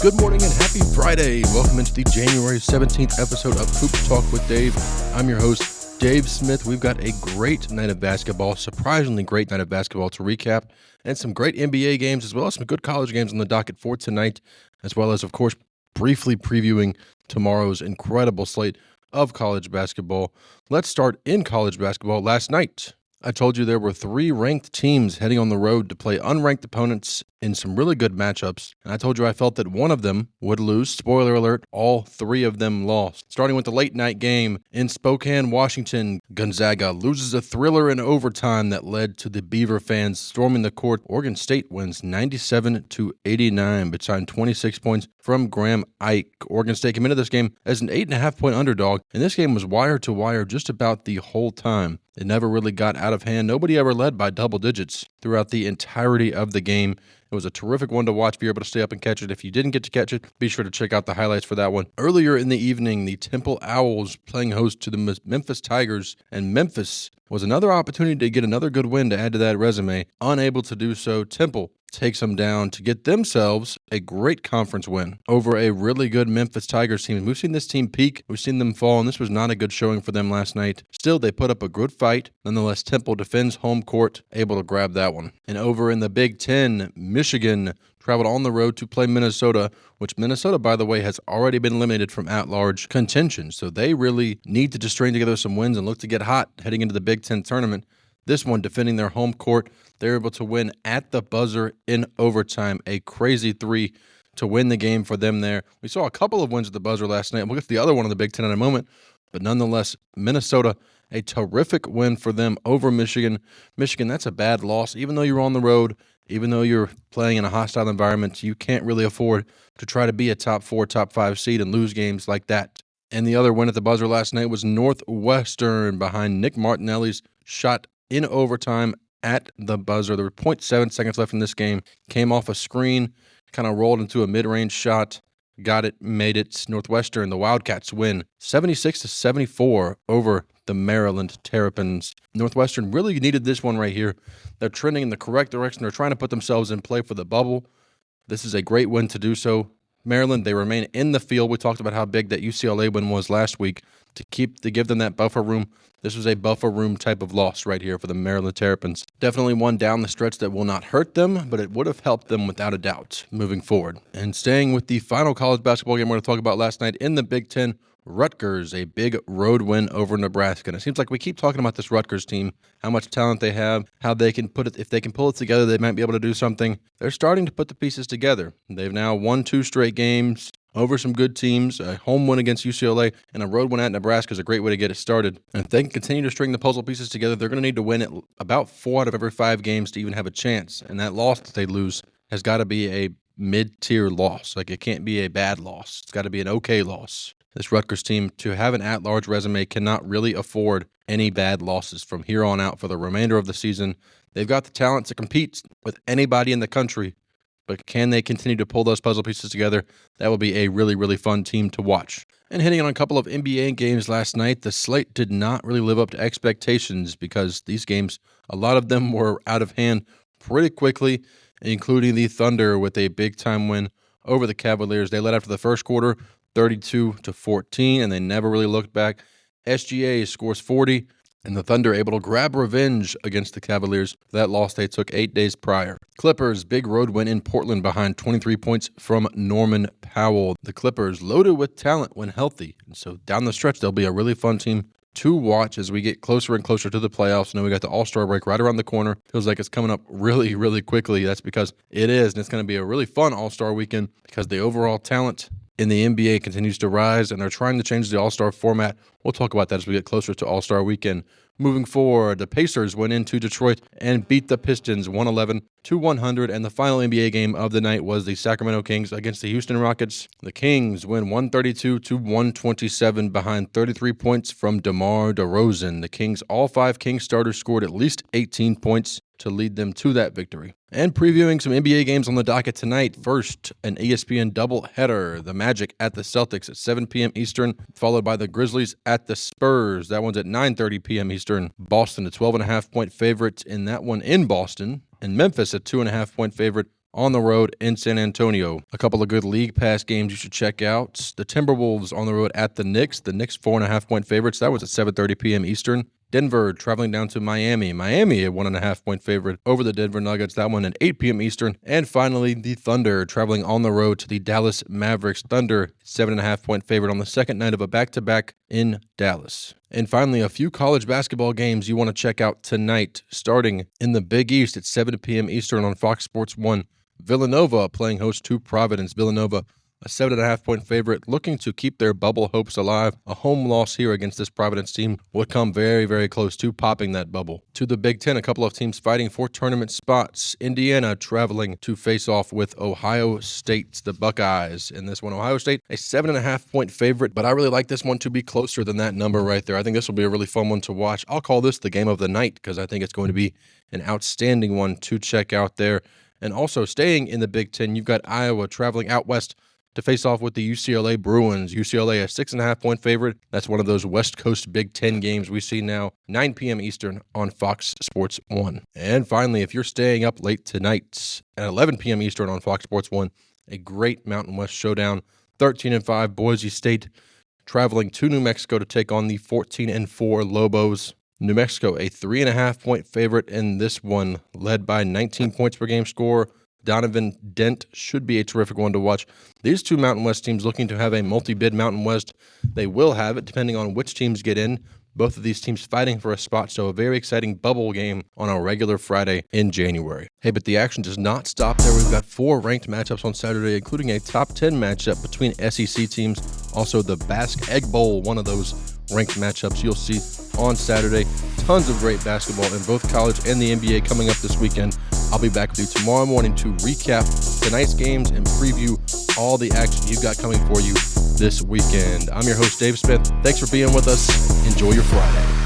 Good morning and happy Friday. Welcome into the January 17th episode of Hoop Talk with Dave. I'm your host, Dave Smith. We've got a great night of basketball, surprisingly great night of basketball to recap, and some great NBA games as well as some good college games on the docket for tonight, as well as, of course, briefly previewing tomorrow's incredible slate of college basketball. Let's start in college basketball. Last night, I told you there were three ranked teams heading on the road to play unranked opponents in some really good matchups, and I told you I felt that one of them would lose. Spoiler alert, all three of them lost. Starting with the late night game in Spokane, Washington, Gonzaga loses a thriller in overtime that led to the Beaver fans storming the court. Oregon State wins 97-89 behind 26 points from Graham Ike. Oregon State came into this game as an 8.5-point underdog, and this game was wire to wire just about the whole time. It never really got out of hand. Nobody ever led by double digits throughout the entirety of the game. It was a terrific one to watch. If you're able to stay up and catch it. If you didn't get to catch it, be sure to check out the highlights for that one. Earlier in the evening, the Temple Owls playing host to the Memphis Tigers, and Memphis was another opportunity to get another good win to add to that resume. Unable to do so, Temple takes them down to get themselves a great conference win over a really good Memphis Tigers team. We've seen this team peak, we've seen them fall, and this was not a good showing for them last night. Still, they put up a good fight. Nonetheless, Temple defends home court, able to grab that one. And over in the Big Ten, Michigan traveled on the road to play Minnesota, which Minnesota, by the way, has already been eliminated from at-large contention. So they really need to just string together some wins and look to get hot heading into the Big Ten tournament. This one, defending their home court, they're able to win at the buzzer in overtime. A crazy three to win the game for them there. We saw a couple of wins at the buzzer last night. We'll get to the other one in the Big Ten in a moment. But nonetheless, Minnesota, a terrific win for them over Michigan. Michigan, that's a bad loss. Even though you're on the road, even though you're playing in a hostile environment, you can't really afford to try to be a top 4, top 5 seed and lose games like that. And the other win at the buzzer last night was Northwestern behind Nick Martinelli's shot in overtime at the buzzer. There were 0.7 seconds left in this game. Came off a screen, kind of rolled into a mid-range shot. Got it, made it. Northwestern, the Wildcats win 76-74 over the Maryland Terrapins. Northwestern really needed this one right here. They're trending in the correct direction. They're trying to put themselves in play for the bubble. This is a great win to do so. Maryland, they remain in the field. We talked about how big that UCLA win was last week to give them that buffer room. This was a buffer room type of loss right here for the Maryland Terrapins. Definitely one down the stretch that will not hurt them, but it would have helped them without a doubt moving forward. And staying with the final college basketball game we're going to talk about last night in the Big Ten, Rutgers, a big road win over Nebraska. And it seems like we keep talking about this Rutgers team, how much talent they have, how they can put it, if they can pull it together, they might be able to do something. They're starting to put the pieces together. They've now won 2 straight games over some good teams. A home win against UCLA and a road win at Nebraska is a great way to get it started. And if they can continue to string the puzzle pieces together, they're going to need to win it about 4 out of every 5 games to even have a chance. And that loss that they lose has got to be a mid-tier loss. Like, it can't be a bad loss. It's got to be an okay loss. This Rutgers team, to have an at-large resume, cannot really afford any bad losses from here on out for the remainder of the season. They've got the talent to compete with anybody in the country, but can they continue to pull those puzzle pieces together? That will be a really, really fun team to watch. And hitting on a couple of NBA games last night, the slate did not really live up to expectations because these games, a lot of them were out of hand pretty quickly, including the Thunder with a big-time win over the Cavaliers. They led after the first quarter, 32-14, and they never really looked back. SGA scores 40, and the Thunder able to grab revenge against the Cavaliers for that loss they took 8 days prior. Clippers, big road win in Portland behind 23 points from Norman Powell. The Clippers loaded with talent when healthy, and so down the stretch, they'll be a really fun team to watch as we get closer and closer to the playoffs. Now we got the All-Star break right around the corner. Feels like it's coming up really, really quickly. That's because it is, and it's going to be a really fun All-Star weekend because the overall talent in the NBA continues to rise, and they're trying to change the All-Star format. We'll talk about that as we get closer to All-Star weekend. Moving forward, the Pacers went into Detroit and beat the Pistons 111-100, and the final NBA game of the night was the Sacramento Kings against the Houston Rockets. The Kings win 132-127 behind 33 points from DeMar DeRozan. The Kings, all 5 Kings starters scored at least 18 points to lead them to that victory. And previewing some NBA games on the docket tonight. First, an ESPN doubleheader. The Magic at the Celtics at 7 p.m. Eastern, followed by the Grizzlies at the Spurs. That one's at 9:30 p.m. Eastern. Boston, a 12.5-point favorite in that one in Boston. And Memphis, a 2.5-point favorite on the road in San Antonio. A couple of good league pass games you should check out. The Timberwolves on the road at the Knicks. The Knicks 4.5-point favorites. That was at 7:30 p.m. Eastern. Denver traveling down to Miami. Miami a 1.5-point favorite over the Denver Nuggets. That one at 8 p.m. Eastern. And finally, the Thunder traveling on the road to the Dallas Mavericks. Thunder 7.5-point favorite on the second night of a back-to-back in Dallas. And finally, a few college basketball games you want to check out tonight, starting in the Big East at 7 p.m. Eastern on Fox Sports 1. Villanova playing host to Providence. Villanova, a 7.5-point favorite, looking to keep their bubble hopes alive. A home loss here against this Providence team would come very, very close to popping that bubble. To the Big Ten, a couple of teams fighting for tournament spots. Indiana traveling to face off with Ohio State, the Buckeyes. In this one, Ohio State, a 7.5-point favorite, but I really like this one to be closer than that number right there. I think this will be a really fun one to watch. I'll call this the game of the night because I think it's going to be an outstanding one to check out there. And also staying in the Big Ten, you've got Iowa traveling out west to face off with the UCLA Bruins. UCLA a 6.5-point favorite. That's one of those West Coast Big Ten games we see now, 9 p.m. Eastern on Fox Sports 1. And finally, if you're staying up late tonight at 11 p.m. Eastern on Fox Sports 1, a great Mountain West showdown. 13-5 Boise State traveling to New Mexico to take on the 14-4 Lobos. New Mexico, a 3.5-point favorite in this one, led by 19 points per game score. Donovan Dent should be a terrific one to watch. These two Mountain West teams looking to have a multi-bid Mountain West. They will have it depending on which teams get in. Both of these teams fighting for a spot, so a very exciting bubble game on a regular Friday in January. Hey, but the action does not stop there. We've got 4 ranked matchups on Saturday, including a top 10 matchup between SEC teams. Also, the Basque Egg Bowl, one of those ranked matchups you'll see on Saturday. Tons of great basketball in both college and the NBA coming up this weekend. I'll be back with you tomorrow morning to recap tonight's games and preview all the action you've got coming for you this weekend. I'm your host, Dave Smith. Thanks for being with us. Enjoy your Friday.